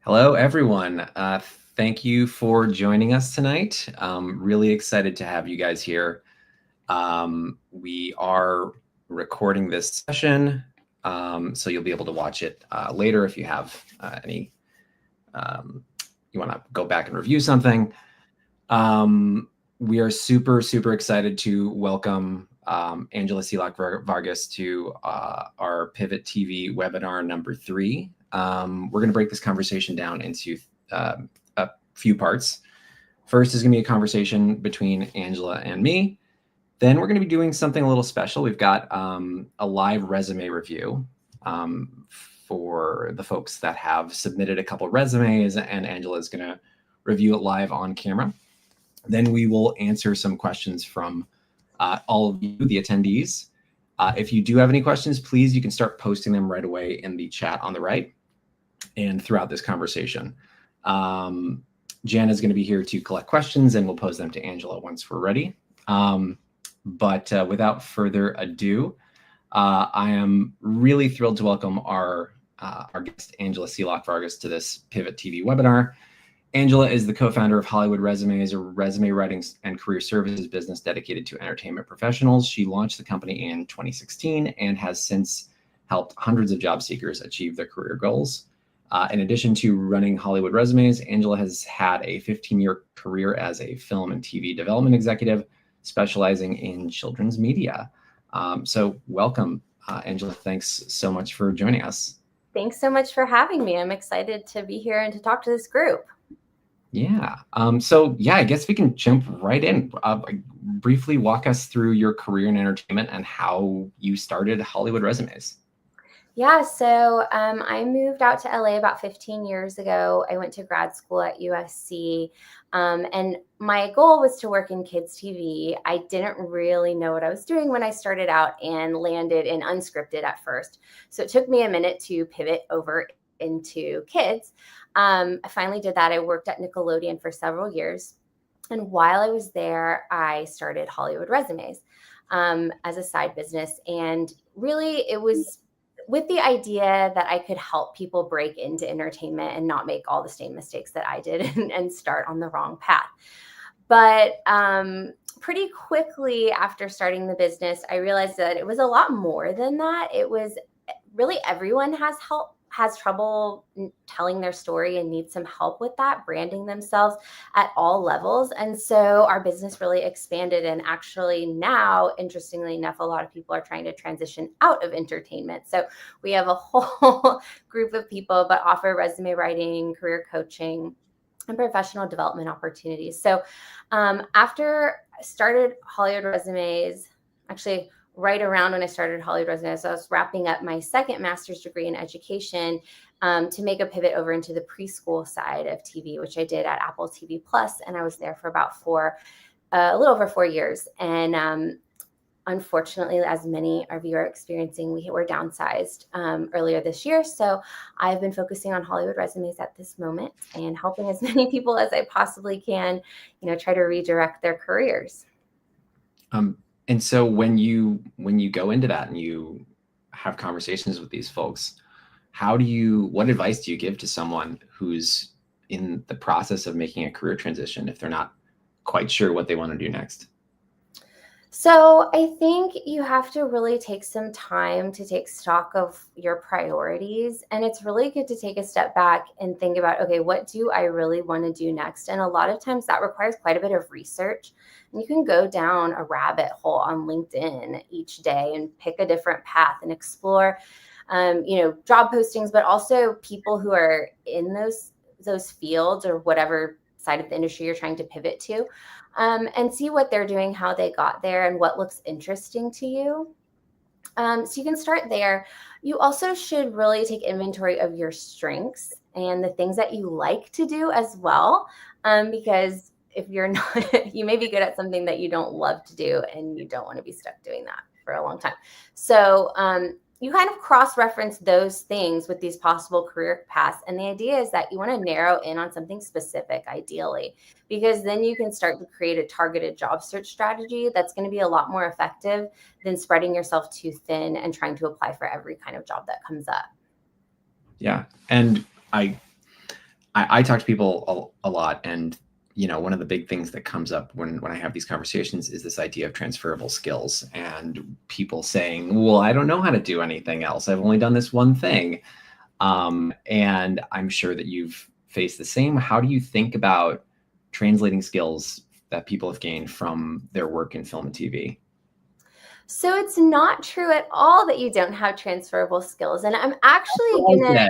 Hello, everyone. Thank you for joining us tonight. Really excited to have you guys here. We are recording this session, so you'll be able to watch it later if you have any, you want to go back and review something. We are super excited to welcome Angela Silak Vargas to our Pivot TV webinar number 3. We're going to break this conversation down into a few parts. First is going to be a conversation between Angela and me. Then we're going to be doing something a little special. We've got a live resume review for the folks that have submitted a couple resumes, and Angela is going to review it live on camera. Then we will answer some questions from all of you, the attendees. If you do have any questions, please, you can start posting them right away in the chat on the right and throughout this conversation. Jan is going to be here to collect questions, and we'll pose them to Angela once we're ready. But without further ado, I am really thrilled to welcome our guest, Angela Silak Vargas, to this Pivot TV webinar. Angela is the co-founder of Hollywood Resumes, a resume writing and career services business dedicated to entertainment professionals. She launched the company in 2016 and has since helped hundreds of job seekers achieve their career goals. In addition to running Hollywood Resumes, Angela has had a 15-year career as a film and TV development executive, specializing in children's media. So welcome, Angela. Thanks so much for joining us. Thanks so much for having me. I'm excited to be here and to talk to this group. Yeah. I guess we can jump right in. Briefly walk us through your career in entertainment and how you started Hollywood Resumes. Yeah, so I moved out to LA about 15 years ago. I went to grad school at USC, and my goal was to work in kids TV. I didn't really know what I was doing when I started out and landed in unscripted at first. So it took me a minute to pivot over into kids. I finally did that. I worked at Nickelodeon for several years. And while I was there, I started Hollywood Resumes as a side business. And really, it was with the idea that I could help people break into entertainment and not make all the same mistakes that I did and start on the wrong path. But pretty quickly after starting the business, I realized that it was a lot more than that. It was really everyone has trouble telling their story and needs some help with that, branding themselves at all levels. And so our business really expanded. And actually now, interestingly enough, a lot of people are trying to transition out of entertainment. So we have a whole group of people, but offer resume writing, career coaching, and professional development opportunities. So after I started Hollywood Resumes, actually, right around when I started Hollywood Resumes, I was wrapping up my second master's degree in education to make a pivot over into the preschool side of TV, which I did at Apple TV Plus, and I was there for about a little over 4 years. And unfortunately, as many of you are experiencing, we were downsized earlier this year. So I've been focusing on Hollywood Resumes at this moment and helping as many people as I possibly can, try to redirect their careers. And so when you go into that and you have conversations with these folks, what advice do you give to someone who's in the process of making a career transition if they're not quite sure what they want to do next? So I think you have to really take some time to take stock of your priorities. And it's really good to take a step back and think about, okay, what do I really want to do next? And a lot of times that requires quite a bit of research. And you can go down a rabbit hole on LinkedIn each day and pick a different path and explore, job postings, but also people who are in those fields or whatever side of the industry you're trying to pivot to. And see what they're doing, how they got there, and what looks interesting to you. So you can start there. You also should really take inventory of your strengths and the things that you like to do as well, because if you're not, you may be good at something that you don't love to do, and you don't want to be stuck doing that for a long time. So you kind of cross-reference those things with these possible career paths. And the idea is that you want to narrow in on something specific, ideally, because then you can start to create a targeted job search strategy that's going to be a lot more effective than spreading yourself too thin and trying to apply for every kind of job that comes up. Yeah. And I talk to people a lot, and one of the big things that comes up when I have these conversations is this idea of transferable skills, and people saying, well, I don't know how to do anything else. I've only done this one thing. And I'm sure that you've faced the same. How do you think about translating skills that people have gained from their work in film and TV? So it's not true at all that you don't have transferable skills. And I'm actually gonna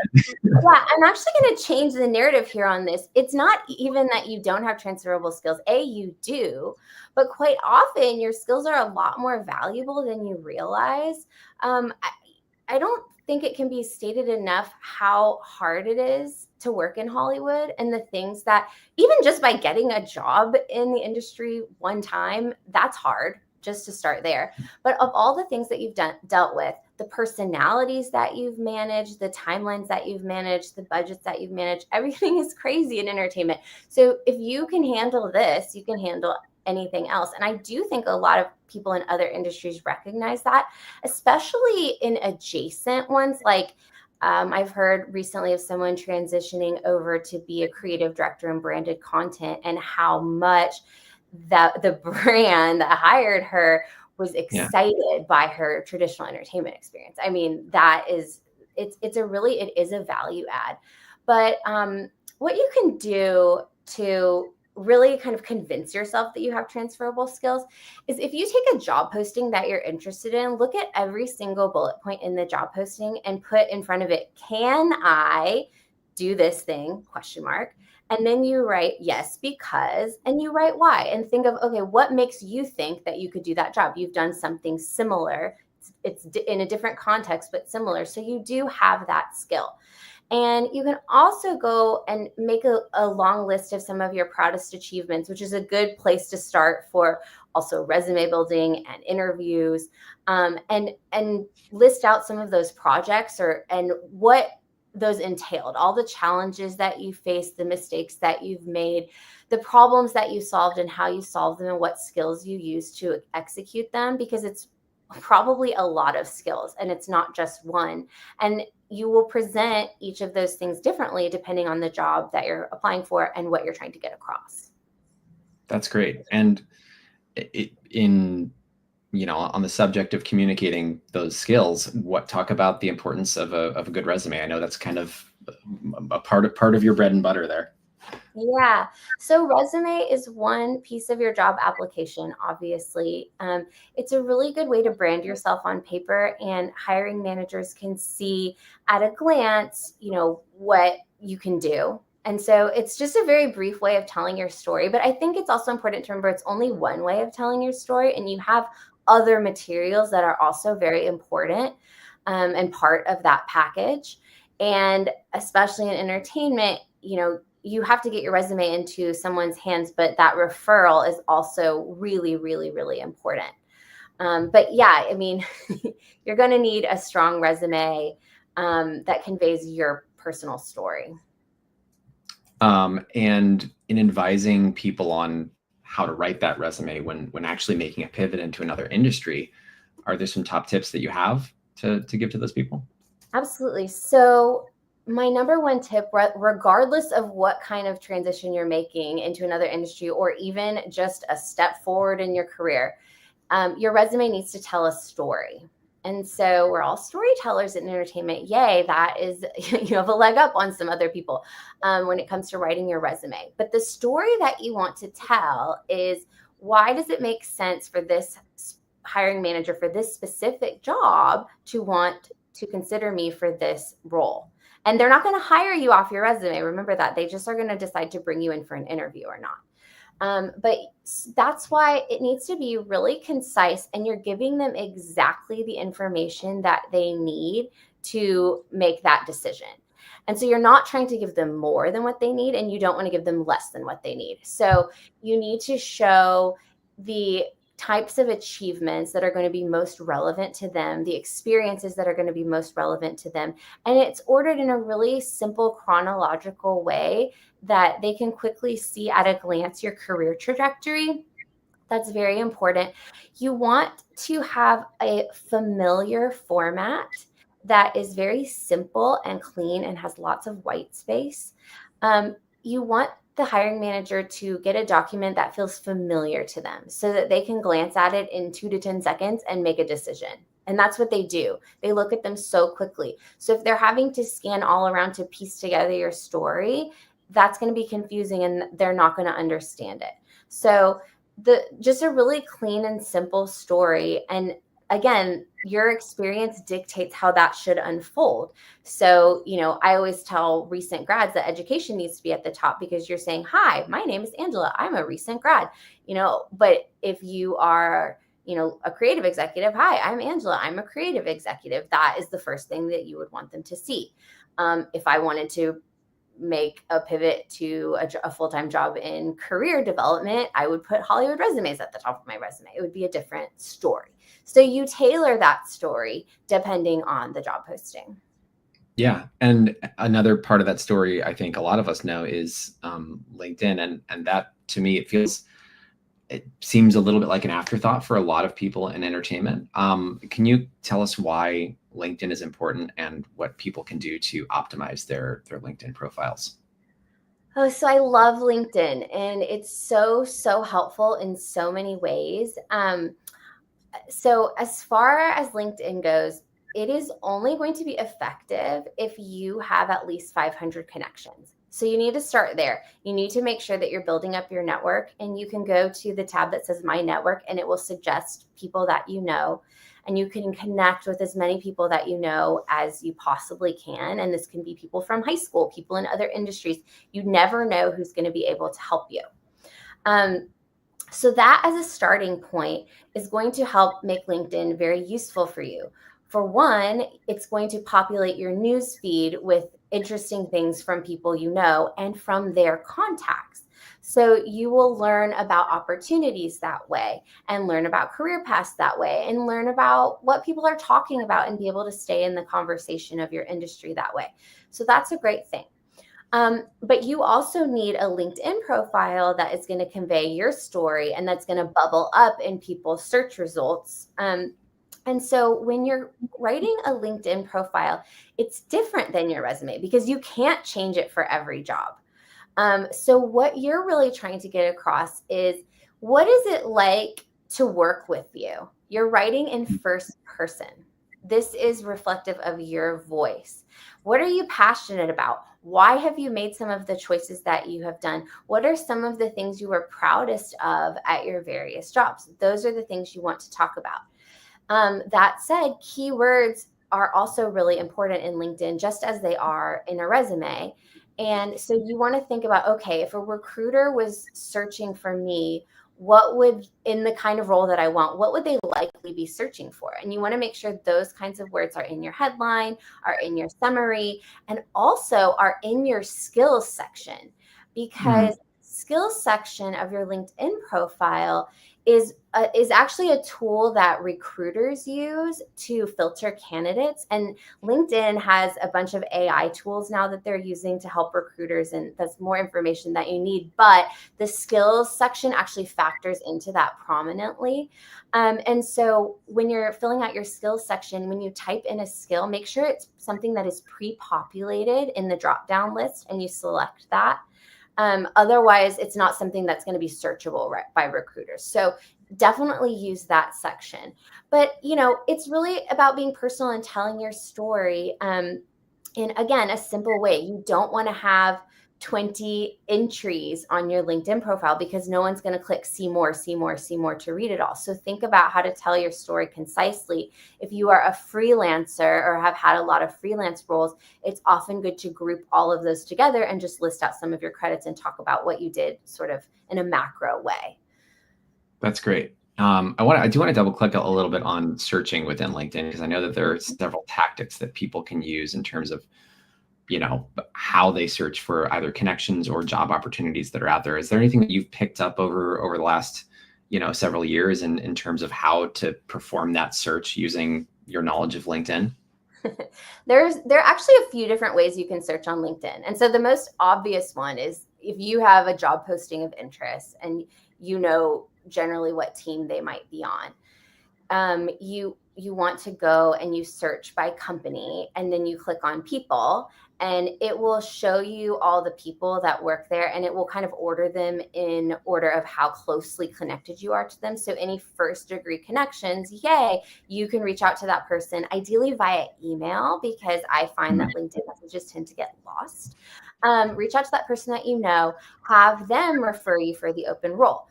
change the narrative here on this. It's not even that you don't have transferable skills. You do, but quite often your skills are a lot more valuable than you realize. I don't think it can be stated enough how hard it is to work in Hollywood, and the things that, even just by getting a job in the industry one time, that's hard just to start there. But of all the things that you've dealt with, the personalities that you've managed, the timelines that you've managed, the budgets that you've managed, everything is crazy in entertainment. So if you can handle this, you can handle anything else. And I do think a lot of people in other industries recognize that, especially in adjacent ones. Like I've heard recently of someone transitioning over to be a creative director in branded content, and how much that the brand that hired her was excited by her traditional entertainment experience. I mean, it is a value add. But what you can do to really kind of convince yourself that you have transferable skills is, if you take a job posting that you're interested in, look at every single bullet point in the job posting and put in front of it, can I do this thing, question mark. And then you write yes, because, and you write why, and think of, okay, what makes you think that you could do that job? You've done something similar. It's in a different context, but similar. So you do have that skill. And you can also go and make a long list of some of your proudest achievements, which is a good place to start for also resume building and interviews, and list out some of those projects and what those entailed, all the challenges that you faced, the mistakes that you've made, the problems that you solved and how you solved them, and what skills you used to execute them, because it's probably a lot of skills and it's not just one. And you will present each of those things differently depending on the job that you're applying for and what you're trying to get across. That's great. And on the subject of communicating those skills, talk about the importance of a good resume. I know that's kind of a part of your bread and butter there. Yeah. So resume is one piece of your job application, obviously. It's a really good way to brand yourself on paper, and hiring managers can see at a glance, what you can do. And so it's just a very brief way of telling your story. But I think it's also important to remember it's only one way of telling your story, and you have other materials that are also very important, and part of that package. And especially in entertainment, you have to get your resume into someone's hands, but that referral is also really, really, really important. But yeah, I mean, you're going to need a strong resume that conveys your personal story. And in advising people on how to write that resume when actually making a pivot into another industry, are there some top tips that you have to give to those people? Absolutely. So my number one tip, regardless of what kind of transition you're making into another industry, or even just a step forward in your career, your resume needs to tell a story. And so we're all storytellers in entertainment. Yay, that is, you have a leg up on some other people when it comes to writing your resume. But the story that you want to tell is, why does it make sense for this hiring manager for this specific job to want to consider me for this role? And they're not going to hire you off your resume. Remember that. They just are going to decide to bring you in for an interview or not. But that's why it needs to be really concise, and you're giving them exactly the information that they need to make that decision. And so you're not trying to give them more than what they need, and you don't want to give them less than what they need. So you need to show the types of achievements that are going to be most relevant to them, the experiences that are going to be most relevant to them. And it's ordered in a really simple chronological way that they can quickly see at a glance your career trajectory. That's very important. You want to have a familiar format that is very simple and clean and has lots of white space. you want the hiring manager to get a document that feels familiar to them so that they can glance at it in 2 to 10 seconds and make a decision. And that's what they do. They look at them so quickly. So if they're having to scan all around to piece together your story, that's going to be confusing and they're not going to understand it. So just a really clean and simple story. And again, your experience dictates how that should unfold. So, I always tell recent grads that education needs to be at the top because you're saying, hi, my name is Angela. I'm a recent grad, but if you are, a creative executive, hi, I'm Angela. I'm a creative executive. That is the first thing that you would want them to see. If I wanted to make a pivot to a full-time job in career development, I would put Hollywood resumes at the top of my resume. It would be a different story. So you tailor that story depending on the job posting. Yeah. And another part of that story, I think a lot of us know, is LinkedIn. And that, to me, it seems a little bit like an afterthought for a lot of people in entertainment. Can you tell us why LinkedIn is important and what people can do to optimize their LinkedIn profiles? Oh, so I love LinkedIn, and it's so, so helpful in so many ways. So as far as LinkedIn goes, it is only going to be effective if you have at least 500 connections. So you need to start there. You need to make sure that you're building up your network, and you can go to the tab that says My Network, and it will suggest people that you know, and you can connect with as many people that you know as you possibly can. And this can be people from high school, people in other industries. You never know who's going to be able to help you. So that as a starting point is going to help make LinkedIn very useful for you. For one, it's going to populate your news feed with interesting things from people you know and from their contacts. So you will learn about opportunities that way and learn about career paths that way and learn about what people are talking about and be able to stay in the conversation of your industry that way. So that's a great thing. But you also need a LinkedIn profile that is going to convey your story and that's going to bubble up in people's search results. And so when you're writing a LinkedIn profile, it's different than your resume because you can't change it for every job. So what you're really trying to get across is, what is it like to work with you? You're writing in first person. This is reflective of your voice. What are you passionate about? Why have you made some of the choices that you have done? What are some of the things you were proudest of at your various jobs? Those are the things you want to talk about. That said, keywords are also really important in LinkedIn, just as they are in a resume. And so you want to think about, okay, if a recruiter was searching for me, what would, in the kind of role that I want, what would they likely be searching for? And you want to make sure those kinds of words are in your headline, are in your summary, and also are in your skills section, because skills section of your LinkedIn profile is actually a tool that recruiters use to filter candidates. And LinkedIn has a bunch of AI tools now that they're using to help recruiters, and that's more information that you need. But the skills section actually factors into that prominently. And so when you're filling out your skills section, when you type in a skill, make sure it's something that is pre-populated in the drop-down list and you select that. Otherwise, it's not something that's going to be searchable by recruiters. So definitely use that section. But, it's really about being personal and telling your story in, again, a simple way. You don't want to have 20 entries on your LinkedIn profile because no one's going to click see more, see more, see more to read it all. So think about how to tell your story concisely. If you are a freelancer or have had a lot of freelance roles, it's often good to group all of those together and just list out some of your credits and talk about what you did sort of in a macro way. That's great. I do want to double click a little bit on searching within LinkedIn, because I know that there are several tactics that people can use in terms of, how they search for either connections or job opportunities that are out there. Is there anything that you've picked up over the last, several years in terms of how to perform that search using your knowledge of LinkedIn? There are actually a few different ways you can search on LinkedIn. And so the most obvious one is if you have a job posting of interest and you know generally what team they might be on. You want to go and you search by company, and then you click on people, and it will show you all the people that work there, and it will kind of order them in order of how closely connected you are to them. So any first degree connections, yay, you can reach out to that person, ideally via email, because I find that LinkedIn messages tend to get lost. Reach out to that person that you know, have them refer you for the open role.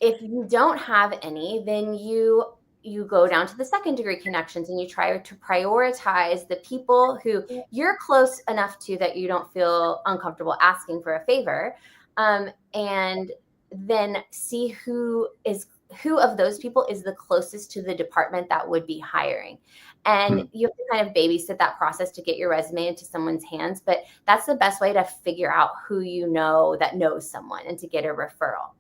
If you don't have any, then you go down to the second degree connections and you try to prioritize the people who you're close enough to that you don't feel uncomfortable asking for a favor, and then see who of those people is the closest to the department that would be hiring. And you have to kind of babysit that process to get your resume into someone's hands, but that's the best way to figure out who you know that knows someone and to get a referral.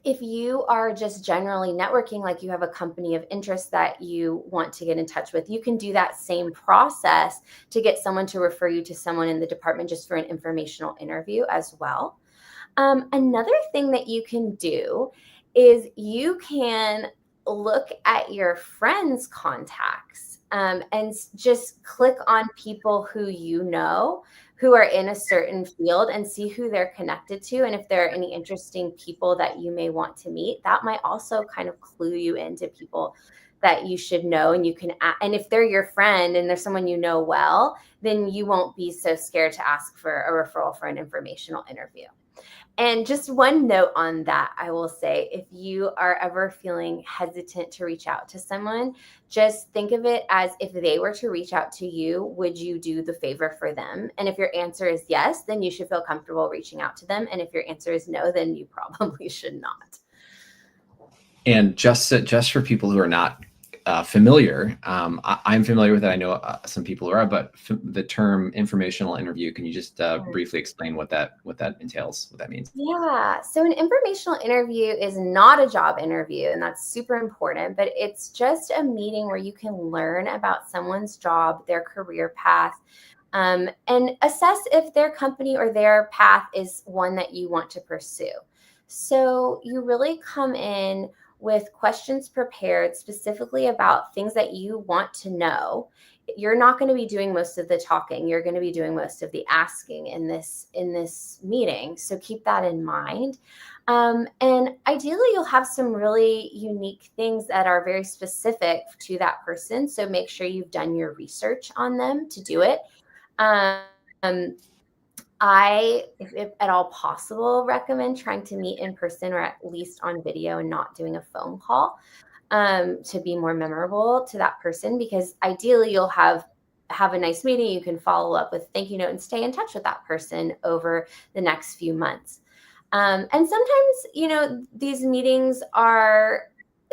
If you are just generally networking, like you have a company of interest that you want to get in touch with, you can do that same process to get someone to refer you to someone in the department just for an informational interview as well. Another thing that you can do is you can look at your friends' contacts, and just click on people who you know who are in a certain field and see who they're connected to. And if there are any interesting people that you may want to meet, that might also kind of clue you into people that you should know. And you can, and if they're your friend and they're someone you know well, then you won't be so scared to ask for a referral for an informational interview. And just one note on that, I will say, if you are ever feeling hesitant to reach out to someone, just think of it as if they were to reach out to you, would you do the favor for them? And if your answer is yes, then you should feel comfortable reaching out to them. And if your answer is no, then you probably should not. And just for people who are not familiar, I'm familiar with it. I know some people who are, but the term informational interview, can you just briefly explain what that entails, what that means? Yeah. So an informational interview is not a job interview, and that's super important, but it's just a meeting where you can learn about someone's job, their career path, and assess if their company or their path is one that you want to pursue. So you really come in with questions prepared specifically about things that you want to know. You're not going to be doing most of the talking. You're going to be doing most of the asking in this meeting. So keep that in mind. And ideally, you'll have some really unique things that are very specific to that person. So make sure you've done your research on them to do it. I, if at all possible, recommend trying to meet in person or at least on video and not doing a phone call, to be more memorable to that person, because ideally you'll have a nice meeting. You can follow up with thank you note and stay in touch with that person over the next few months. And sometimes, these meetings are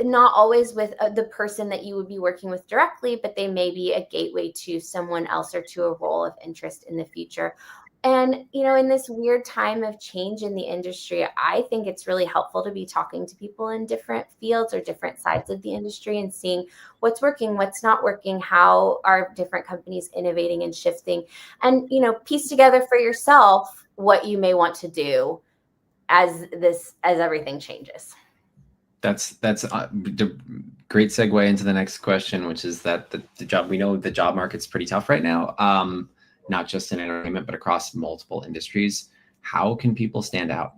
not always with the person that you would be working with directly, but they may be a gateway to someone else or to a role of interest in the future. And, in this weird time of change in the industry, I think it's really helpful to be talking to people in different fields or different sides of the industry and seeing what's working, what's not working, how are different companies innovating and shifting, and, piece together for yourself what you may want to do as everything changes. That's a great segue into the next question, which is that the job, we know the job market's pretty tough right now. Not just in entertainment, but across multiple industries. How can people stand out?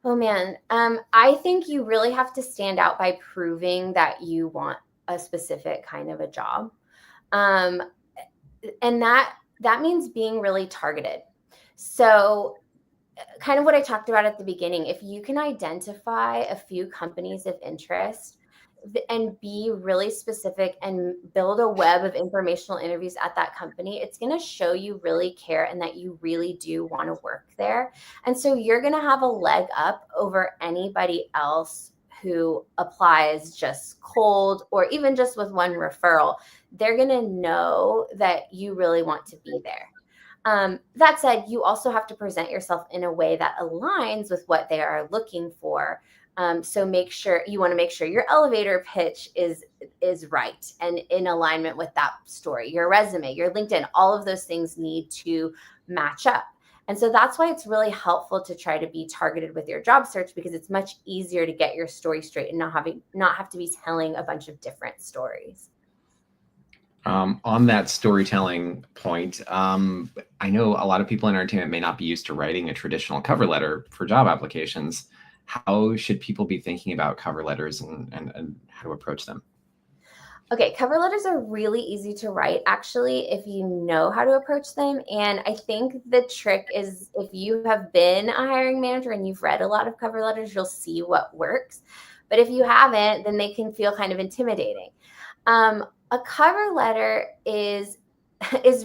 Oh man, I think you really have to stand out by proving that you want a specific kind of a job, and that means being really targeted. So, kind of what I talked about at the beginning, if you can identify a few companies of interest and be really specific and build a web of informational interviews at that company, it's going to show you really care and that you really do want to work there. And so you're going to have a leg up over anybody else who applies just cold or even just with one referral. They're going to know that you really want to be there. That said, you also have to present yourself in a way that aligns with what they are looking for. So you want to make sure your elevator pitch is right and in alignment with that story. Your resume, your LinkedIn, all of those things need to match up. And so that's why it's really helpful to try to be targeted with your job search, because it's much easier to get your story straight and not have to be telling a bunch of different stories. On that storytelling point, I know a lot of people in entertainment may not be used to writing a traditional cover letter for job applications. How should people be thinking about cover letters and how to approach them? Okay, cover letters are really easy to write, actually, if you know how to approach them. And I think the trick is if you have been a hiring manager and you've read a lot of cover letters, you'll see what works. But if you haven't, then they can feel kind of intimidating. A cover letter is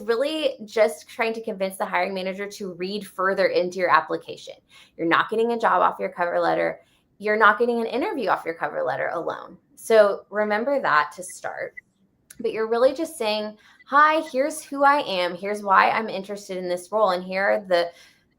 really just trying to convince the hiring manager to read further into your application. You're not getting a job off your cover letter. You're not getting an interview off your cover letter alone. So remember that to start. But you're really just saying, hi, here's who I am. Here's why I'm interested in this role. And here are the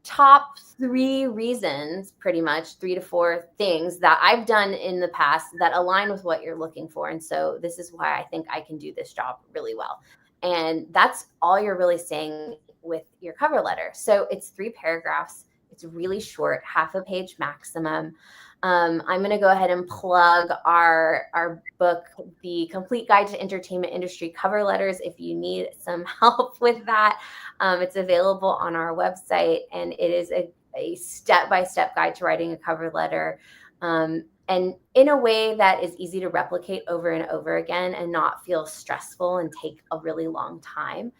top 3 reasons, pretty much 3 to 4 things that I've done in the past that align with what you're looking for. And so this is why I think I can do this job really well. And that's all you're really saying with your cover letter. So it's 3 paragraphs. It's really short, half a page maximum. I'm going to go ahead and plug our book, The Complete Guide to Entertainment Industry Cover Letters, if you need some help with that. It's available on our website, and it is a step-by-step guide to writing a cover letter, and in a way that is easy to replicate over and over again and not feel stressful and take a really long time,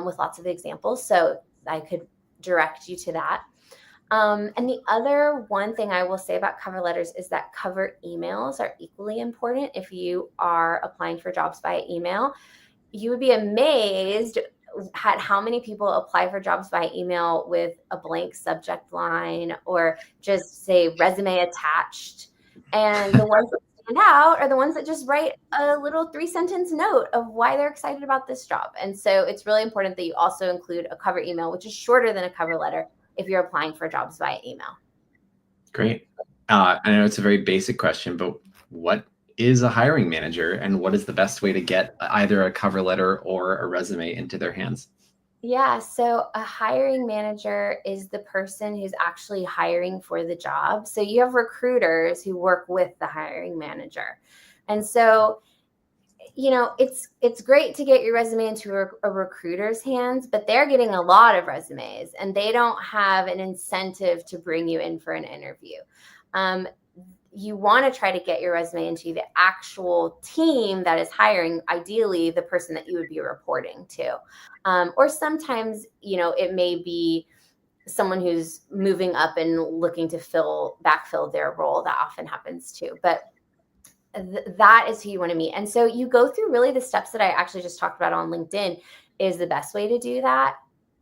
with lots of examples. So I could direct you to that. And the other one thing I will say about cover letters is that cover emails are equally important. If you are applying for jobs via email, you would be amazed at how many people apply for jobs by email with a blank subject line or just say resume attached. And the ones that stand out are the ones that just write a little 3 sentence note of why they're excited about this job. And so it's really important that you also include a cover email, which is shorter than a cover letter if you're applying for jobs via email. Great. I know it's a very basic question, but what is a hiring manager and what is the best way to get either a cover letter or a resume into their hands? Yeah, so a hiring manager is the person who's actually hiring for the job. So you have recruiters who work with the hiring manager. And so, it's great to get your resume into a recruiter's hands, but they're getting a lot of resumes and they don't have an incentive to bring you in for an interview. Um, you want to try to get your resume into the actual team that is hiring, ideally the person that you would be reporting to. Or sometimes, it may be someone who's moving up and looking to backfill their role. That often happens too. But that is who you want to meet. And so you go through really the steps that I actually just talked about on LinkedIn is the best way to do that,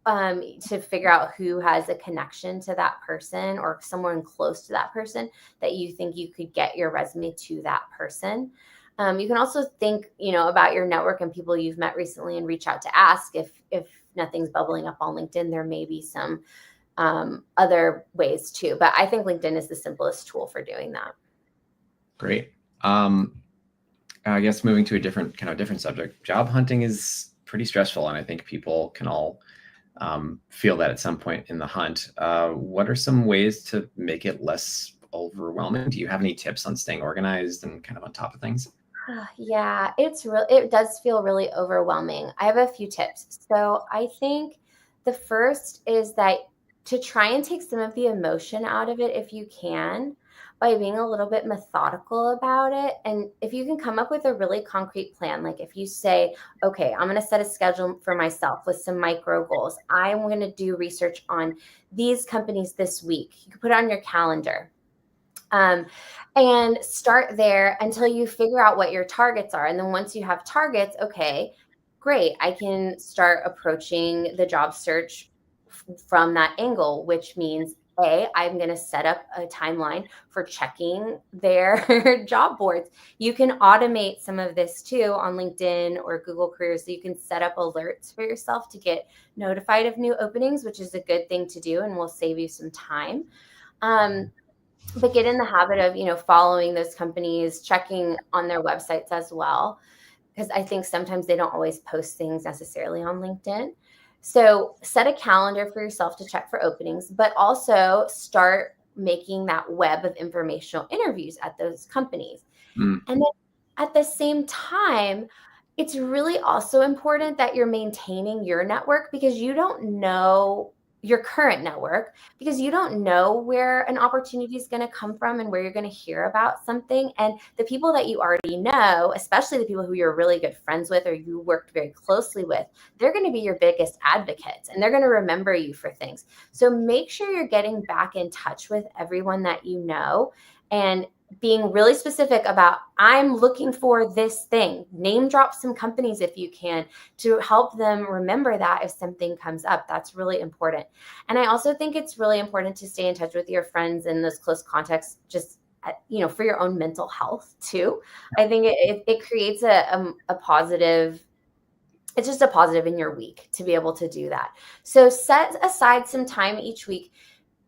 to figure out who has a connection to that person or someone close to that person that you think you could get your resume to that person. You can also think, about your network and people you've met recently and reach out to ask if nothing's bubbling up on LinkedIn. There may be some other ways too, but I think LinkedIn is the simplest tool for doing that. Great. I guess moving to a different subject, job hunting is pretty stressful. And I think people can all feel that at some point in the hunt. What are some ways to make it less overwhelming? Do you have any tips on staying organized and kind of on top of things? Yeah, it does feel really overwhelming. I have a few tips. So I think the first is that to try and take some of the emotion out of it if you can, by being a little bit methodical about it. And if you can come up with a really concrete plan, like if you say, okay, I'm going to set a schedule for myself with some micro goals. I'm going to do research on these companies this week. You can put it on your calendar. And start there until you figure out what your targets are. And then once you have targets, okay, great. I can start approaching the job search from that angle, which means I'm going to set up a timeline for checking their job boards. You can automate some of this too on LinkedIn or Google Careers. So you can set up alerts for yourself to get notified of new openings, which is a good thing to do and will save you some time. But get in the habit of, following those companies, checking on their websites as well, because I think sometimes they don't always post things necessarily on LinkedIn. So set a calendar for yourself to check for openings, but also start making that web of informational interviews at those companies. Mm. And then at the same time, It's really also important that you're maintaining your network, because you don't know your current network, because you don't know where an opportunity is going to come from and where you're going to hear about something. And the people that you already know, especially the people who you're really good friends with or you worked very closely with, they're going to be your biggest advocates and they're going to remember you for things. So make sure you're getting back in touch with everyone that you know and being really specific about, I'm looking for this thing. Name drop some companies if you can, to help them remember that if something comes up. That's really important. And I also think it's really important to stay in touch with your friends in those close contacts, just for your own mental health too. I think it creates a positive, it's just a positive in your week to be able to do that. So set aside some time each week.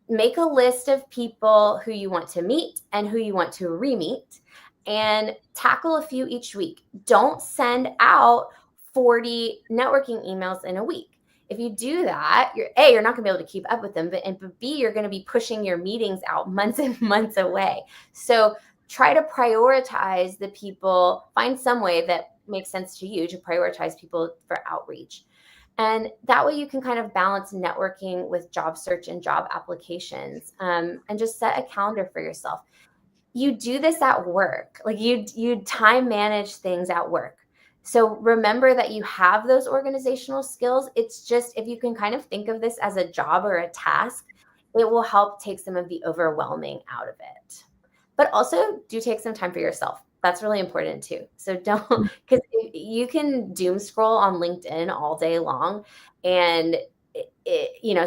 Make a list of people who you want to meet and who you want to re-meet, and tackle a few each week. Don't send out 40 networking emails in a week. If you do that, you're not going to be able to keep up with them, but B, you're going to be pushing your meetings out months and months away. So try to prioritize the people, find some way that makes sense to you to prioritize people for outreach. And that way you can kind of balance networking with job search and job applications, and just set a calendar for yourself. You do this at work, like you time manage things at work. So remember that you have those organizational skills. It's just, if you can kind of think of this as a job or a task, it will help take some of the overwhelming out of it. But also do take some time for yourself. That's really important too. So don't, because you can doom scroll on LinkedIn all day long, and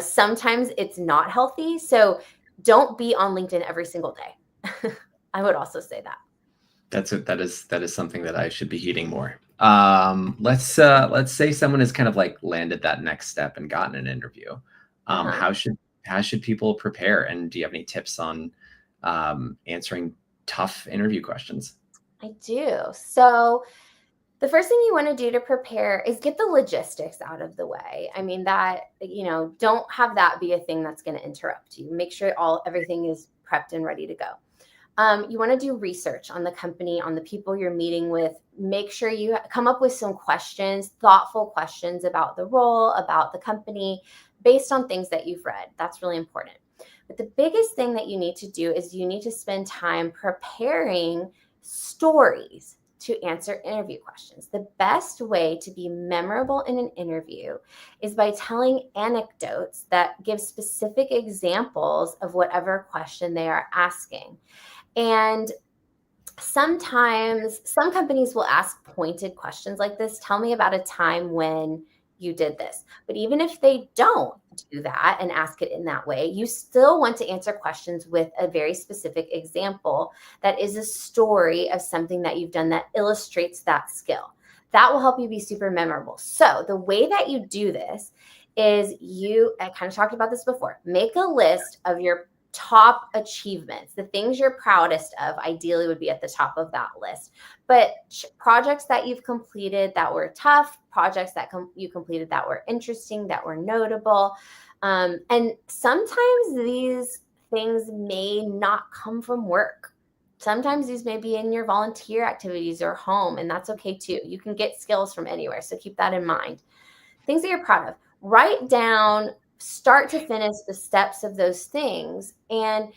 sometimes it's not healthy. So don't be on LinkedIn every single day. I would also say that. That is something that I should be heeding more. Let's say someone has kind of like landed that next step and gotten an interview. How should people prepare? And do you have any tips on answering tough interview questions? I do. So the first thing you want to do to prepare is get the logistics out of the way. I mean, don't have that be a thing that's going to interrupt you. Make sure everything is prepped and ready to go. You want to do research on the company, on the people you're meeting with. Make sure you come up with some questions, thoughtful questions about the role, about the company, based on things that you've read. That's really important. But the biggest thing that you need to do is you need to spend time preparing stories to answer interview questions. The best way to be memorable in an interview is by telling anecdotes that give specific examples of whatever question they are asking. And sometimes some companies will ask pointed questions like this. Tell me about a time when you did this. But even if they don't do that and ask it in that way, you still want to answer questions with a very specific example that is a story of something that you've done that illustrates that skill. That will help you be super memorable. So the way that you do this is I kind of talked about this before, make a list of your top achievements. The things you're proudest of ideally would be at the top of that list. But projects that you've completed that were tough, projects that you completed that were interesting, that were notable. And sometimes these things may not come from work. Sometimes these may be in your volunteer activities or home, and that's okay too. You can get skills from anywhere, so keep that in mind. Things that you're proud of. Write down, start to finish, the steps of those things, and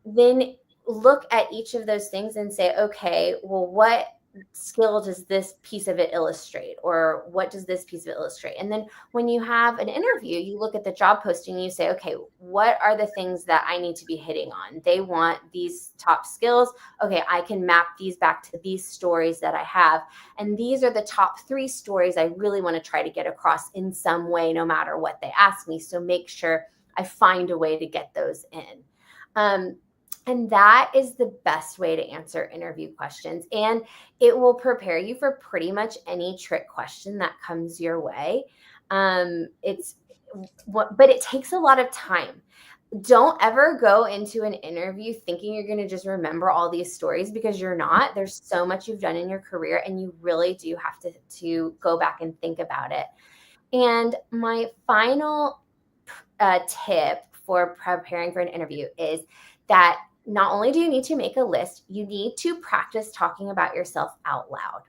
then look at each of those things and say, okay, well, what skill does this piece of it illustrate? Or what does this piece of it illustrate? And then when you have an interview, you look at the job posting and you say, okay, what are the things that I need to be hitting on? They want these top skills. Okay, I can map these back to these stories that I have. And these are the top 3 stories I really want to try to get across in some way, no matter what they ask me. So make sure I find a way to get those in. And that is the best way to answer interview questions. And it will prepare you for pretty much any trick question that comes your way. But it takes a lot of time. Don't ever go into an interview thinking you're going to just remember all these stories, because you're not. There's so much you've done in your career, and you really do have to go back and think about it. And my final tip for preparing for an interview is that not only do you need to make a list, you need to practice talking about yourself out loud.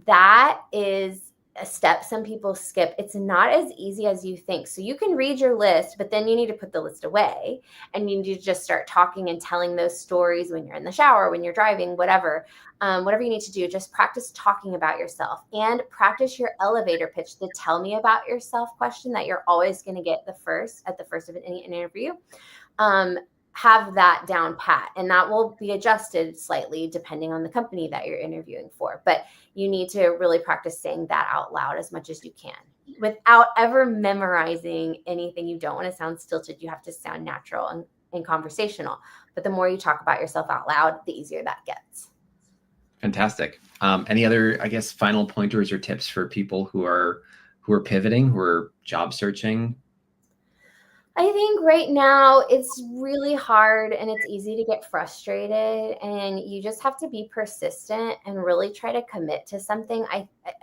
that is a step some people skip. It's not as easy as you think. So you can read your list, but then you need to put the list away and you need to just start talking and telling those stories when you're in the shower, when you're driving, whatever. Whatever you need to do, just practice talking about yourself and practice your elevator pitch, the tell me about yourself question that you're always going to get at the first of any interview. Have that down pat, and that will be adjusted slightly depending on the company that you're interviewing for. But you need to really practice saying that out loud as much as you can without ever memorizing anything. You don't want to sound stilted. You have to sound natural and conversational. But the more you talk about yourself out loud, the easier that gets. Fantastic. Any other, I guess, final pointers or tips for people who are pivoting, who are job searching? I think right now it's really hard and it's easy to get frustrated, and you just have to be persistent and really try to commit to something.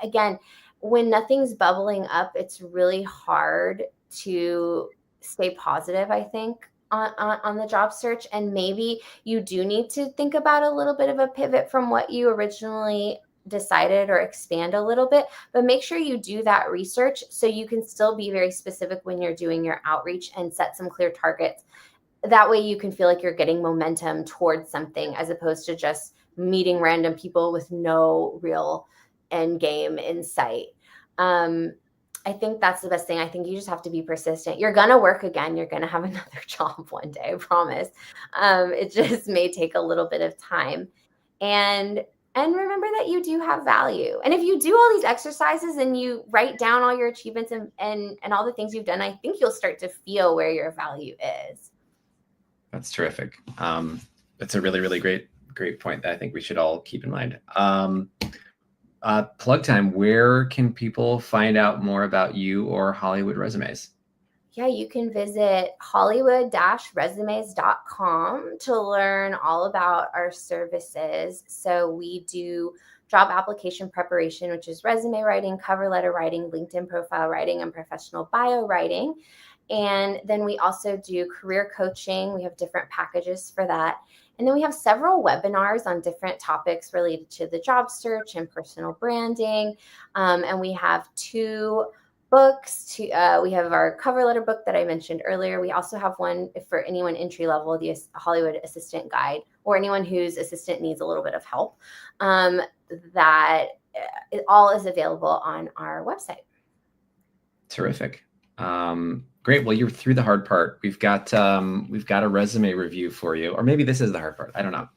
Again, when nothing's bubbling up, it's really hard to stay positive, I think, on the job search. And maybe you do need to think about a little bit of a pivot from what you originally decided, or expand a little bit, but make sure you do that research so you can still be very specific when you're doing your outreach and set some clear targets. That way you can feel like you're getting momentum towards something, as opposed to just meeting random people with no real end game in sight. I think that's the best thing. I think you just have to be persistent. You're going to work again. You're going to have another job one day, I promise. It just may take a little bit of time. And remember that you do have value. And if you do all these exercises and you write down all your achievements and all the things you've done, I think you'll start to feel where your value is. That's terrific. That's a really, really great point that I think we should all keep in mind. Plug time. Where can people find out more about you or Hollywood Resumes? Yeah, you can visit hollywood-resumes.com to learn all about our services. So we do job application preparation, which is resume writing, cover letter writing, LinkedIn profile writing, and professional bio writing. And then we also do career coaching. We have different packages for that. And then we have several webinars on different topics related to the job search and personal branding. And we have 2 books. We have our cover letter book that I mentioned earlier. We also have one for anyone entry level, the Hollywood Assistant Guide, or anyone whose assistant needs a little bit of help. That it all is available on our website. Terrific. Great. Well, you're through the hard part. We've got a resume review for you, or maybe this is the hard part. I don't know.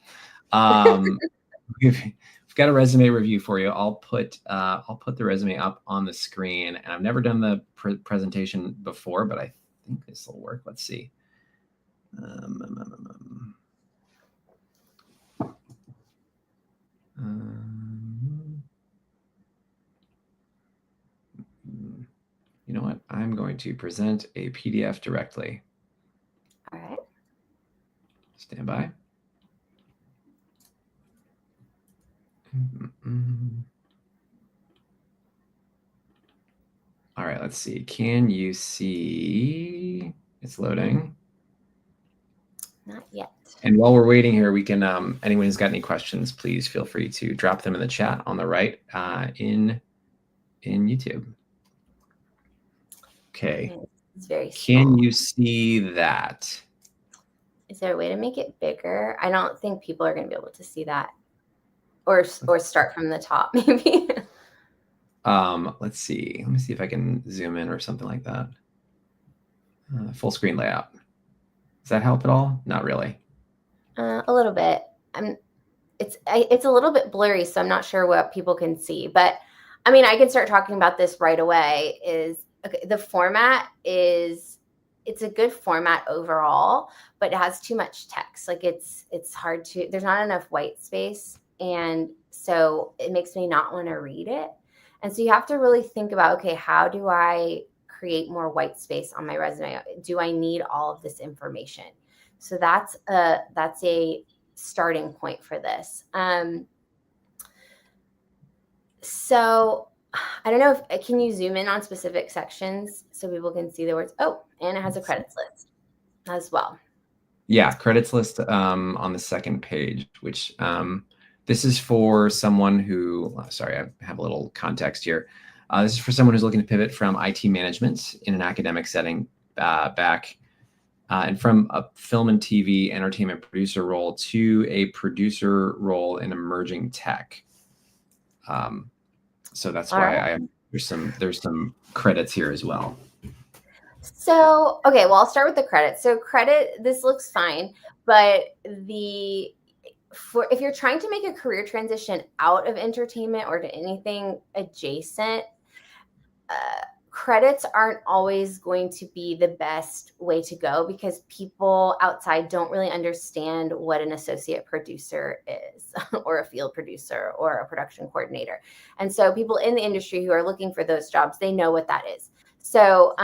We've got a resume review for you. I'll put the resume up on the screen, and I've never done the presentation before, but I think this will work. Let's see. You know what? I'm going to present a PDF directly. All right. Stand by. All right, let's see. Can you see? It's loading. Not yet. And while we're waiting here, we can, anyone who's got any questions, please feel free to drop them in the chat on the right in YouTube. Okay. It's very small. Can you see that? Is there a way to make it bigger? I don't think people are going to be able to see that. Or start from the top, maybe. Let's see. Let me see if I can zoom in or something like that. Full screen layout. Does that help at all? Not really. A little bit. It's a little bit blurry, so I'm not sure what people can see. But I mean, I can start talking about this right away. Okay, the format it's a good format overall, but it has too much text. Like it's hard to. There's not enough white space. And so it makes me not want to read it. And so you have to really think about, okay, how do I create more white space on my resume? Do I need all of this information? So that's a starting point for this. So I don't know can you zoom in on specific sections so people can see the words? Oh, and it has a credits list as well. Yeah, credits list on the second page, which This is for someone who, sorry, I have a little context here. This is for someone who's looking to pivot from IT management in an academic setting back and from a film and TV entertainment producer role to a producer role in emerging tech. So that's why there's some credits here as well. So, okay, well, I'll start with the credits. So this looks fine, but if you're trying to make a career transition out of entertainment or to anything adjacent, credits aren't always going to be the best way to go because people outside don't really understand what an associate producer is or a field producer or a production coordinator. And so people in the industry who are looking for those jobs, they know what that is. So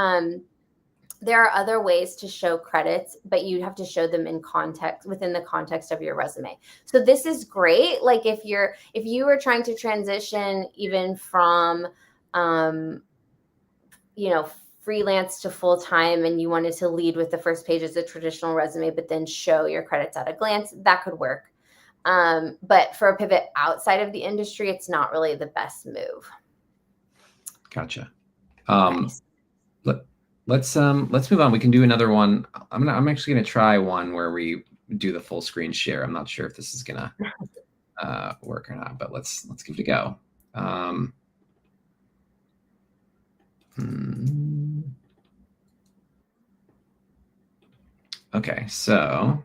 there are other ways to show credits, but you have to show them in context, within the context of your resume. So this is great. Like if you were trying to transition even from freelance to full-time and you wanted to lead with the first page as a traditional resume, but then show your credits at a glance, that could work. But for a pivot outside of the industry, it's not really the best move. Gotcha. Nice. Let's move on. We can do another one. I'm actually gonna try one where we do the full screen share. I'm not sure if this is gonna work or not, but let's give it a go. Okay, so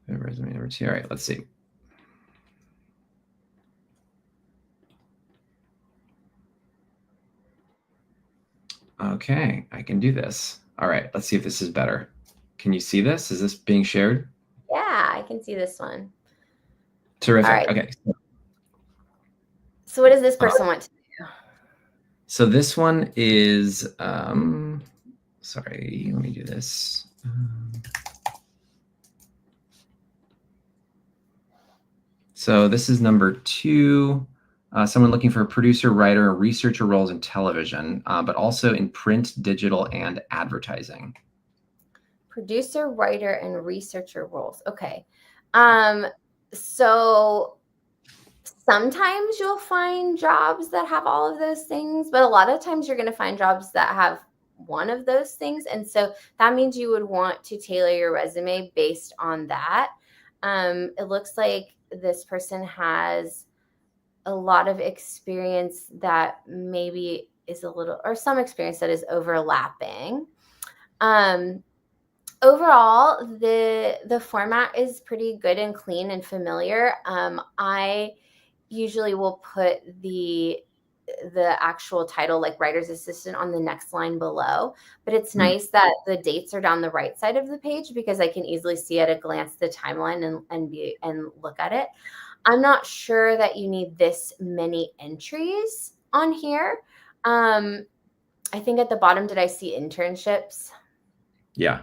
resume number 2. All right, let's see. Okay, I can do this. All right, let's see if this is better. Can you see this? Is this being shared? Yeah, I can see this one. Terrific. Right. Okay. So what does this person want to do? So this one is, sorry, let me do this. So this is number 2. Someone looking for a producer, writer, researcher roles in television, but also in print, digital, and advertising. Producer, writer, and researcher roles. Okay. So sometimes you'll find jobs that have all of those things, but a lot of times you're going to find jobs that have one of those things. And so that means you would want to tailor your resume based on that. It looks like this person has a lot of experience that maybe is some experience that is overlapping. Overall, the format is pretty good and clean and familiar. I usually will put the actual title, like writer's assistant, on the next line below, but it's nice that the dates are down the right side of the page because I can easily see at a glance the timeline and look at it. I'm not sure that you need this many entries on here. I think at the bottom, did I see internships? Yeah.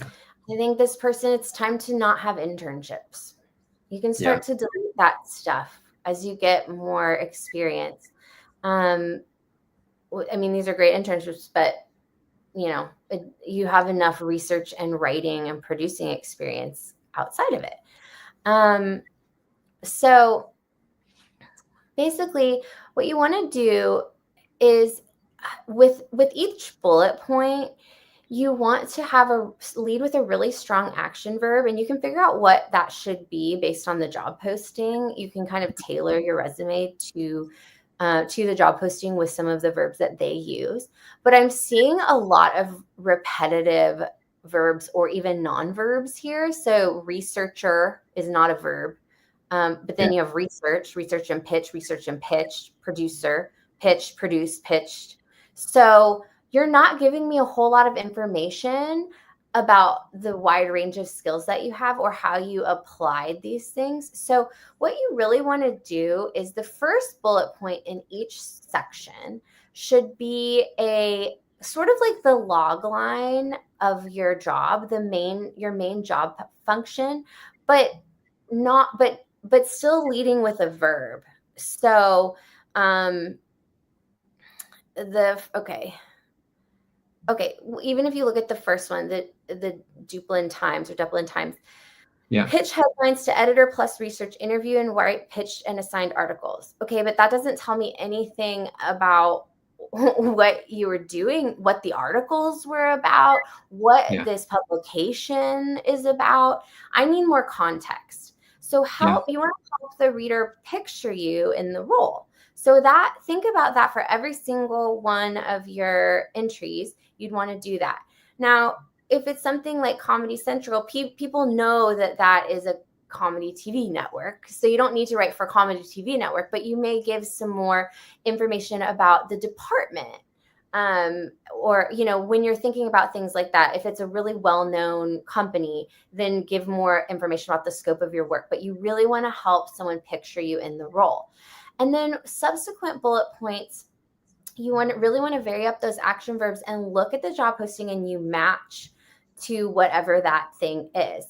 I think this person, it's time to not have internships. You can start to delete that stuff as you get more experience. I mean, these are great internships, but you have enough research and writing and producing experience outside of it. So basically what you want to do is with each bullet point, you want to have a lead with a really strong action verb, and you can figure out what that should be based on the job posting. You can kind of tailor your resume to the job posting with some of the verbs that they use. But I'm seeing a lot of repetitive verbs or even non-verbs here. So researcher is not a verb. But then you have research and pitch, producer, pitch, produce, pitched. So you're not giving me a whole lot of information about the wide range of skills that you have or how you applied these things. So what you really want to do is the first bullet point in each section should be a sort of like the log line of your job, your main job function, but still leading with a verb. So okay, even if you look at the first one, the Dublin Times, Yeah. Pitch headlines to editor plus research, interview and write pitched and assigned articles. Okay, but that doesn't tell me anything about what you were doing, what the articles were about, what Yeah. this publication is about. I need more context. So Yeah. you want to help the reader picture you in the role. So that think about that for every single one of your entries. You'd want to do that. Now, if it's something like Comedy Central, people know that is a comedy TV network. So you don't need to write for Comedy TV Network, but you may give some more information about the department. Or, when you're thinking about things like that, if it's a really well-known company, then give more information about the scope of your work. But you really want to help someone picture you in the role. And then subsequent bullet points, you really want to vary up those action verbs and look at the job posting and you match to whatever that thing is.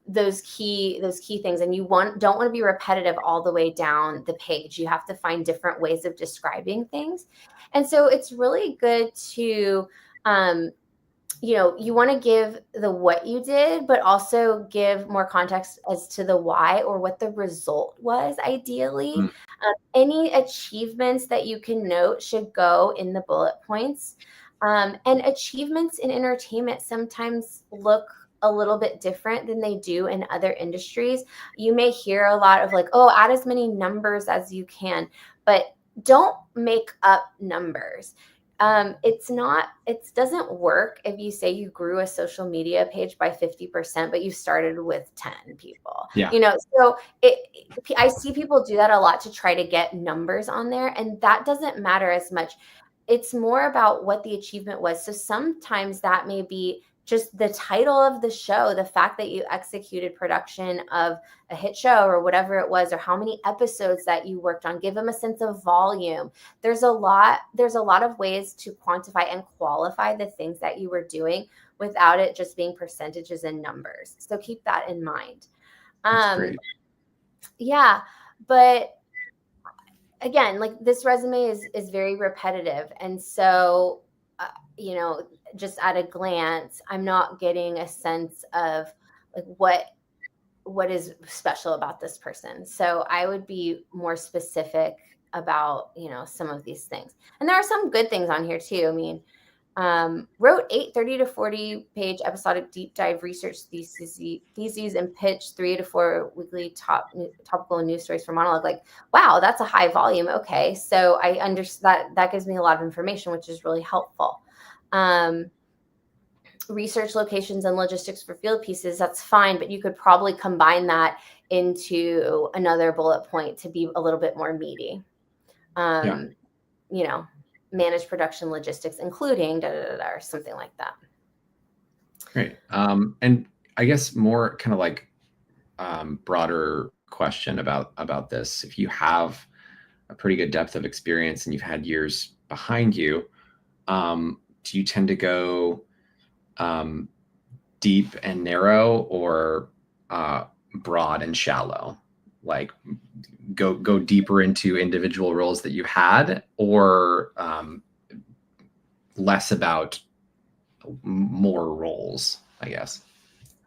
Those key things, and don't want to be repetitive all the way down the page. You have to find different ways of describing things. And so it's really good to, you want to give the what you did, but also give more context as to the why or what the result was ideally. Mm. Any achievements that you can note should go in the bullet points. And achievements in entertainment sometimes look a little bit different than they do in other industries. You may hear a lot of like, oh, add as many numbers as you can, but don't make up numbers. It doesn't work if you say you grew a social media page by 50%, but you started with 10 people. Yeah. So I see people do that a lot to try to get numbers on there, and that doesn't matter as much. It's more about what the achievement was. So sometimes that may be just the title of the show, the fact that you executed production of a hit show or whatever it was, or how many episodes that you worked on. Give them a sense of volume. There's a lot of ways to quantify and qualify the things that you were doing without it just being percentages and numbers. So keep that in mind. That's great. Yeah, but again, like this resume is very repetitive. And so, just at a glance, I'm not getting a sense of like what is special about this person. So I would be more specific about, some of these things. And there are some good things on here too. I mean, wrote 8 30 to 40 page episodic deep dive research theses and pitched 3 to 4 weekly topical news stories for monologue. Like, wow, that's a high volume. Okay. So I understand that gives me a lot of information, which is really helpful. Research locations and logistics for field pieces, that's fine, but you could probably combine that into another bullet point to be a little bit more meaty. Manage production logistics, including or something like that. Great. And I guess more kind of like broader question about this. If you have a pretty good depth of experience and you've had years behind you, do you tend to go deep and narrow, or broad and shallow? Like go deeper into individual roles that you've had, or less about more roles, I guess?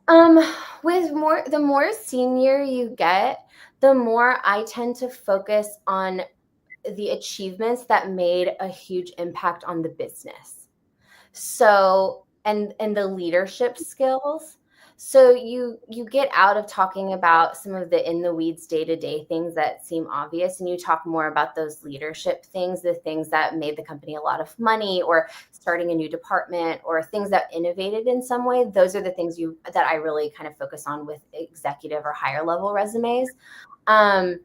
The more senior you get, the more I tend to focus on the achievements that made a huge impact on the business. So, and the leadership skills. So you get out of talking about some of the in the weeds day-to-day things that seem obvious, and you talk more about those leadership things, the things that made the company a lot of money, or starting a new department, or things that innovated in some way. Those are the things that I really kind of focus on with executive or higher level resumes. But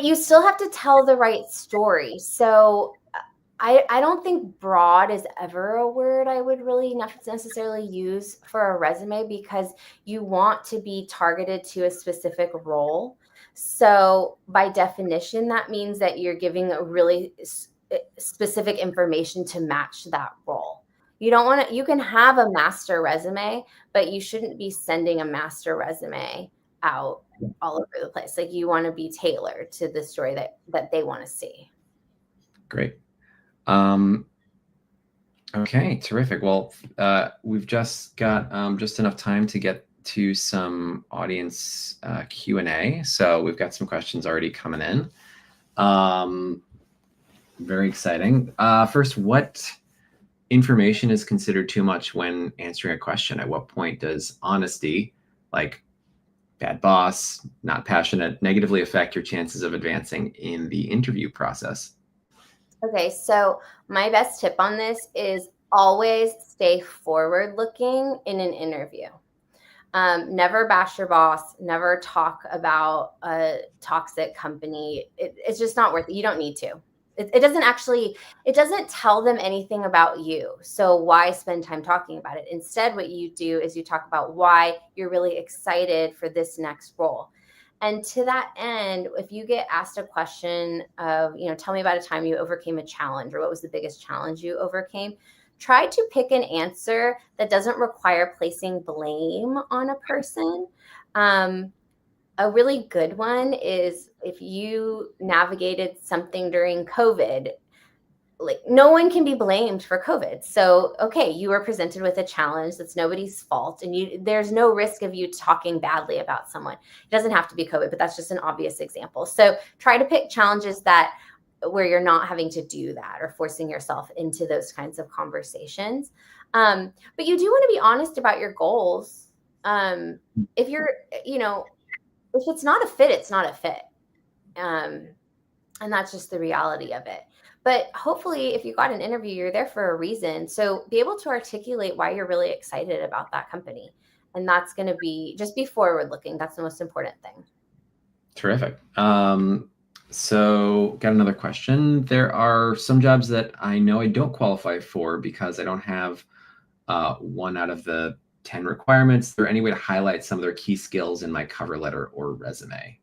you still have to tell the right story. So I don't think broad is ever a word I would really necessarily use for a resume, because you want to be targeted to a specific role. So by definition, that means that you're giving a really specific information to match that role. You can have a master resume, but you shouldn't be sending a master resume out all over the place. Like, you want to be tailored to the story that they want to see. Great. Okay, terrific. Well, we've just got just enough time to get to some audience Q&A. So we've got some questions already coming in. Very exciting. First, what information is considered too much when answering a question? At what point does honesty, like bad boss, not passionate, negatively affect your chances of advancing in the interview process? Okay, so my best tip on this is always stay forward looking in an interview. Never bash your boss, never talk about a toxic company. It's just not worth it. You don't need to. It doesn't tell them anything about you. So why spend time talking about it? Instead, what you do is you talk about why you're really excited for this next role. And to that end, if you get asked a question of, tell me about a time you overcame a challenge, or what was the biggest challenge you overcame, try to pick an answer that doesn't require placing blame on a person. A really good one is if you navigated something during COVID, like no one can be blamed for COVID. So, okay, you were presented with a challenge that's nobody's fault, and there's no risk of you talking badly about someone. It doesn't have to be COVID, but that's just an obvious example. So try to pick challenges where you're not having to do that or forcing yourself into those kinds of conversations. But you do want to be honest about your goals. If you're, if it's not a fit, it's not a fit. And that's just the reality of it. But hopefully, if you got an interview, you're there for a reason. So be able to articulate why you're really excited about that company. And that's going to just be forward looking. That's the most important thing. Terrific. So got another question. There are some jobs that I know I don't qualify for because I don't have one out of the 10 requirements. Is there any way to highlight some of their key skills in my cover letter or resume?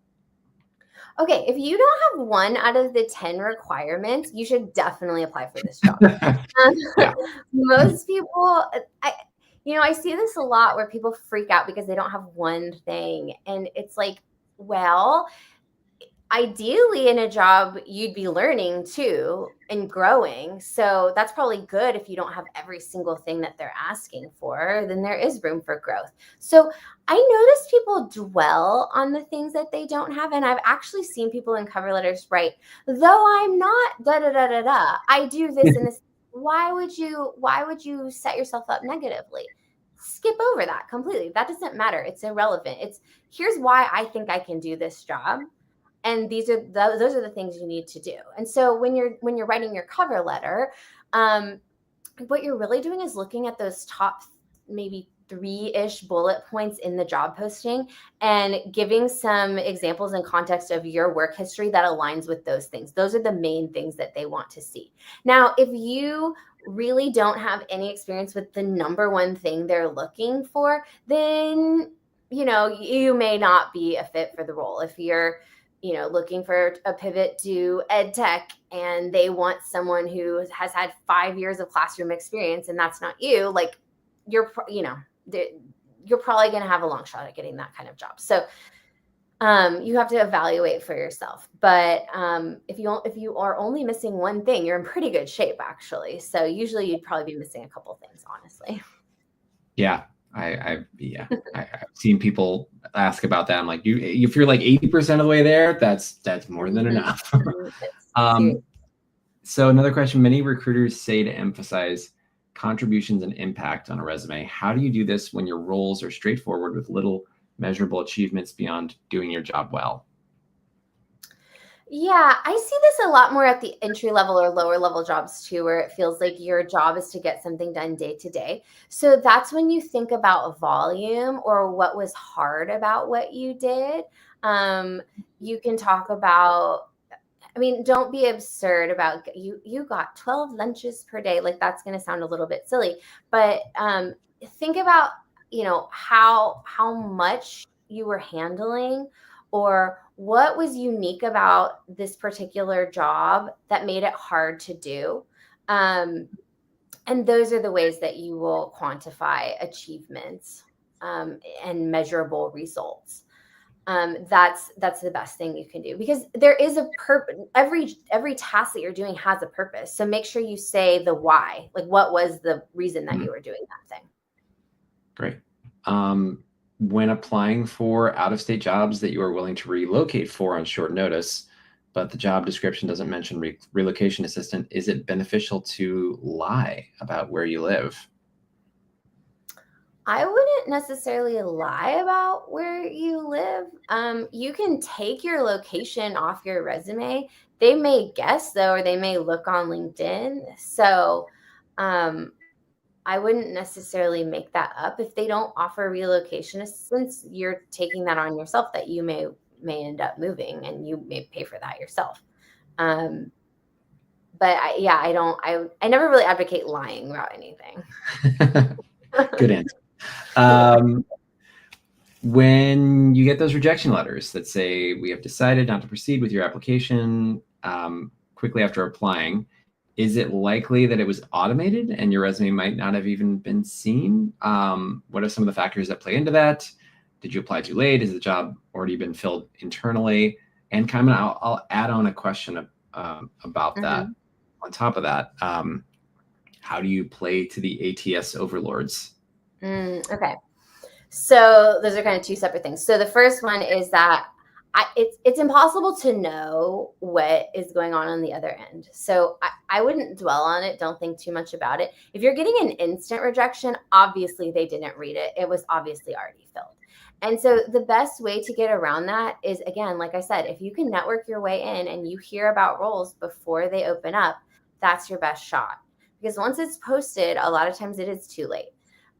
Okay, if you don't have one out of the 10 requirements, you should definitely apply for this job. Most people, I see this a lot where people freak out because they don't have one thing. And it's like, well, ideally in a job, you'd be learning too and growing. So that's probably good if you don't have every single thing that they're asking for, then there is room for growth. So I notice people dwell on the things that they don't have. And I've actually seen people in cover letters write, though I'm not da da da da da, I do this and this. Why would you set yourself up negatively? Skip over that completely. That doesn't matter. It's irrelevant. Here's why I think I can do this job. And those are the things you need to do. And so when you're writing your cover letter, what you're really doing is looking at those top maybe 3-ish bullet points in the job posting and giving some examples and context of your work history that aligns with those things. Those are the main things that they want to see. Now, if you really don't have any experience with the number one thing they're looking for, then, you may not be a fit for the role. If you're looking for a pivot to ed tech and they want someone who has had 5 years of classroom experience and that's not you, like you're probably going to have a long shot at getting that kind of job. So you have to evaluate for yourself. But if you are only missing one thing, you're in pretty good shape actually. So usually you'd probably be missing a couple things, honestly. Yeah. I've seen people ask about that. I'm like, if you're like 80% of the way there, that's more than enough. So another question, many recruiters say to emphasize contributions and impact on a resume. How do you do this when your roles are straightforward with little measurable achievements beyond doing your job well? Yeah, I see this a lot more at the entry level or lower level jobs too, where it feels like your job is to get something done day to day. So that's when you think about volume or what was hard about what you did. You can talk about, don't be absurd about you got 12 lunches per day. Like that's going to sound a little bit silly, but think about, how much you were handling or what was unique about this particular job that made it hard to do. And those are the ways that you will quantify achievements and measurable results. That's the best thing you can do because there is a purpose. Every task that you're doing has a purpose. So make sure you say the why, like what was the reason that you were doing that thing. Great. when applying for out-of-state jobs that you are willing to relocate for on short notice, but the job description doesn't mention relocation assistant, is it beneficial to lie about where you live? I wouldn't necessarily lie about where you live. You can take your location off your resume. They may guess though, or they may look on LinkedIn. So um, I wouldn't necessarily make that up. If they don't offer relocation assistance, you're taking that on yourself that you may end up moving and you may pay for that yourself. Um, but yeah, I never really advocate lying about anything. Good answer. Um, when you get those rejection letters that say we have decided not to proceed with your application quickly after applying, is it likely that it was automated and your resume might not have even been seen? What are some of the factors that play into that? Did you apply too late? Has the job already been filled internally? And kind of, I'll add on a question about that. On top of that, how do you play to the ATS overlords? Okay. So those are kind of two separate things. So the first one is that it's impossible to know what is going on the other end. So I wouldn't dwell on it. Don't think too much about it. If you're getting an instant rejection, obviously they didn't read it. It was obviously already filled. And so the best way to get around that is, again, like I said, if you can network your way in and you hear about roles before they open up, that's your best shot. Because once it's posted, a lot of times it is too late.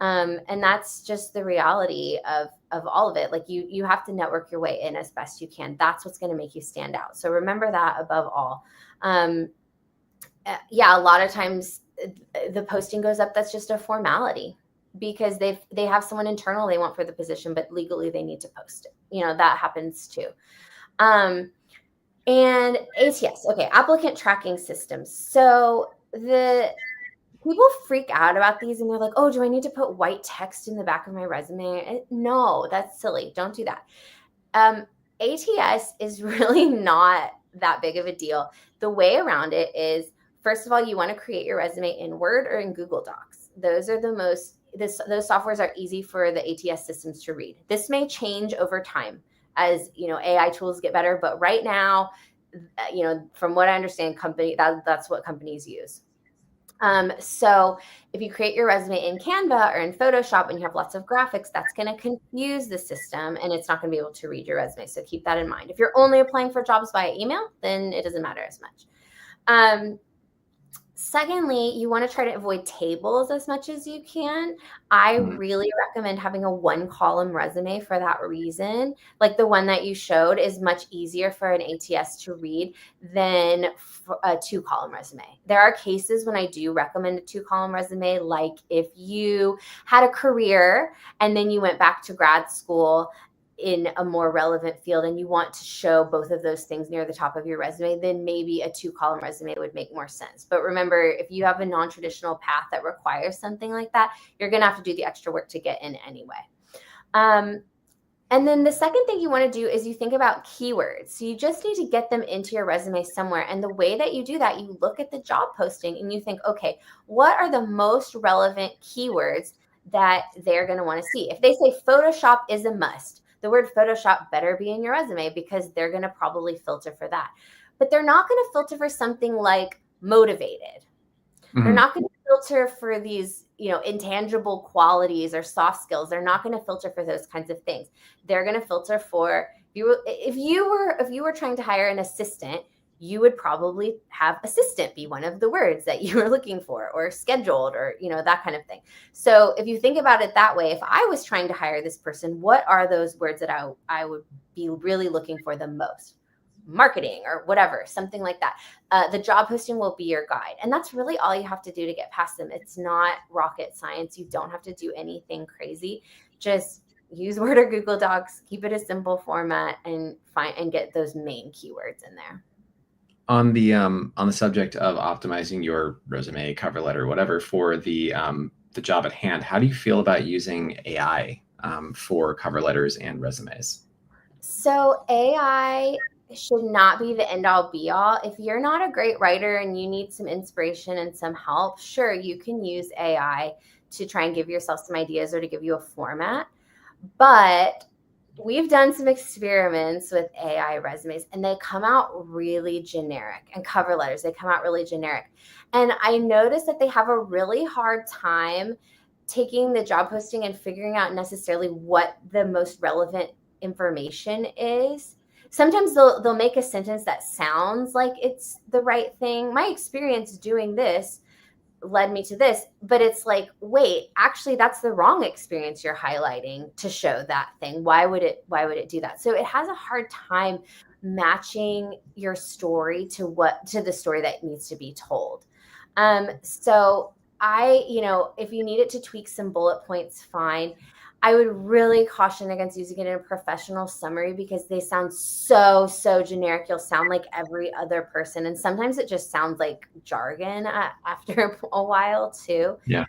And that's just the reality of all of it. Like you have to network your way in as best you can. That's what's going to make you stand out. So remember that above all. Yeah, a lot of times the posting goes up. That's just a formality because they have someone internal they want for the position, but legally they need to post it. You know, that happens too. And ATS, okay, applicant tracking systems. So people freak out about these and they're like, oh, do I need to put white text in the back of my resume? No, that's silly. Don't do that. ATS is really not that big of a deal. The way around it is, first of all, you want to create your resume in Word or in Google Docs. Those are those softwares are easy for the ATS systems to read. This may change over time as, AI tools get better, but right now, from what I understand, that's what companies use. So if you create your resume in Canva or in Photoshop and you have lots of graphics, that's going to confuse the system and it's not going to be able to read your resume. So keep that in mind. If you're only applying for jobs via email, then it doesn't matter as much. Secondly, you want to try to avoid tables as much as you can. I really recommend having a 1-column resume for that reason. Like the one that you showed is much easier for an ATS to read than a 2-column resume. There are cases when I do recommend a 2-column resume, like if you had a career and then you went back to grad school in a more relevant field and you want to show both of those things near the top of your resume, then maybe a 2-column resume would make more sense. But remember, if you have a non-traditional path that requires something like that, you're going to have to do the extra work to get in anyway. And then the second thing you want to do is you think about keywords. So you just need to get them into your resume somewhere. And the way that you do that, you look at the job posting and you think, okay, what are the most relevant keywords that they're going to want to see? If they say Photoshop is a must, the word Photoshop better be in your resume because they're going to probably filter for that. But they're not going to filter for something like motivated. They're not going to filter for these, intangible qualities or soft skills. They're not going to filter for those kinds of things. They're going to filter for if you were trying to hire an assistant, you would probably have assistant be one of the words that you were looking for, or scheduled, or, that kind of thing. So if you think about it that way, if I was trying to hire this person, what are those words that I would be really looking for the most? Marketing or whatever, something like that. The job posting will be your guide. And that's really all you have to do to get past them. It's not rocket science. You don't have to do anything crazy. Just use Word or Google Docs, keep it a simple format, and get those main keywords in there. On the subject of optimizing your resume, cover letter, whatever, for the job at hand, how do you feel about using AI for cover letters and resumes? So AI should not be the end all be all. If you're not a great writer and you need some inspiration and some help, sure, you can use AI to try and give yourself some ideas or to give you a format. But we've done some experiments with AI resumes and they come out really generic, and cover letters, they come out really generic. And I noticed that they have a really hard time taking the job posting and figuring out necessarily what the most relevant information is. Sometimes they'll make a sentence that sounds like it's the right thing. My experience doing this led me to this, but it's like, wait, actually that's the wrong experience you're highlighting to show that thing. Why would it do that? So it has a hard time matching your story to the story that needs to be told. So if you need it to tweak some bullet points, fine. I would really caution against using it in a professional summary because they sound so generic. You'll sound like every other person. And sometimes it just sounds like jargon after a while too. Yeah.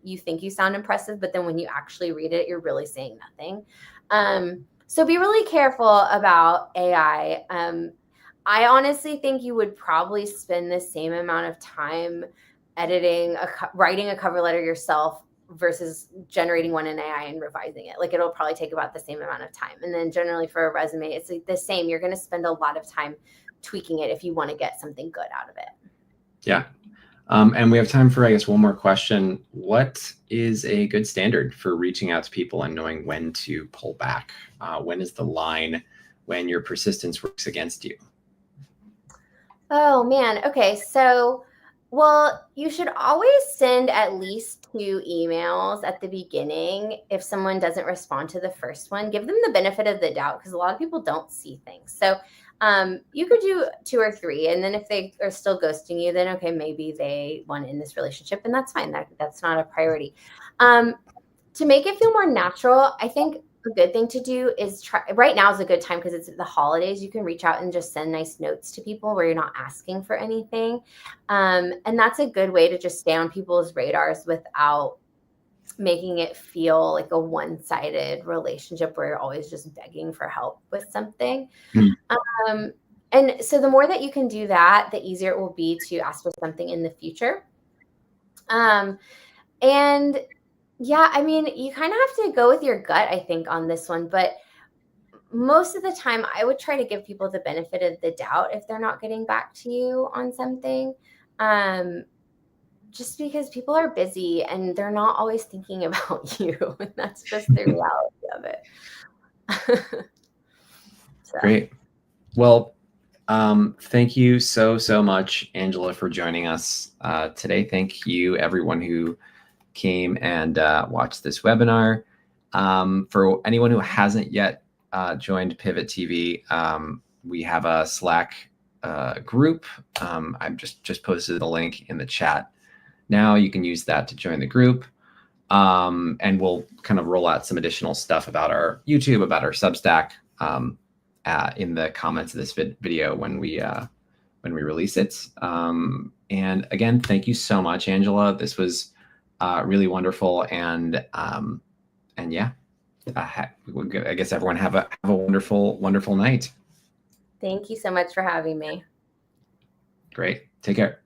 You think you sound impressive, but then when you actually read it, you're really saying nothing. So be really careful about AI. I honestly think you would probably spend the same amount of time writing a cover letter yourself versus generating one in AI and revising it. Like it'll probably take about the same amount of time. And then generally for a resume, it's like the same. You're going to spend a lot of time tweaking it if you want to get something good out of it. Yeah. And we have time for, I guess, one more question. What is a good standard for reaching out to people and knowing when to pull back? When is the line when your persistence works against you? Oh man. Okay. So, well, you should always send at least 2 emails at the beginning. If someone doesn't respond to the first one, give them the benefit of the doubt because a lot of people don't see things. So you could do 2 or 3. And then if they are still ghosting you, then okay, maybe they want to end this relationship and that's fine. That's not a priority. To make it feel more natural, I think a good thing to do is try. Right now is a good time because it's the holidays. You can reach out and just send nice notes to people where you're not asking for anything. And that's a good way to just stay on people's radars without making it feel like a one-sided relationship where you're always just begging for help with something. And so the more that you can do that, the easier it will be to ask for something in the future. And yeah, I mean, you kind of have to go with your gut, I think, on this one. But most of the time, I would try to give people the benefit of the doubt if they're not getting back to you on something. Just because people are busy and they're not always thinking about you. And that's just the reality of it. So. Great. Well, thank you so much, Angela, for joining us today. Thank you, everyone who came and watched this webinar. For anyone who hasn't yet joined Pivot TV, we have a Slack group. I've just posted the link in the chat. Now you can use that to join the group. And we'll kind of roll out some additional stuff about our YouTube, about our Substack in the comments of this video when we release it. And again, thank you so much, Angela. This was really wonderful, and yeah, I guess everyone have a wonderful night. Thank you so much for having me. Great. Take care.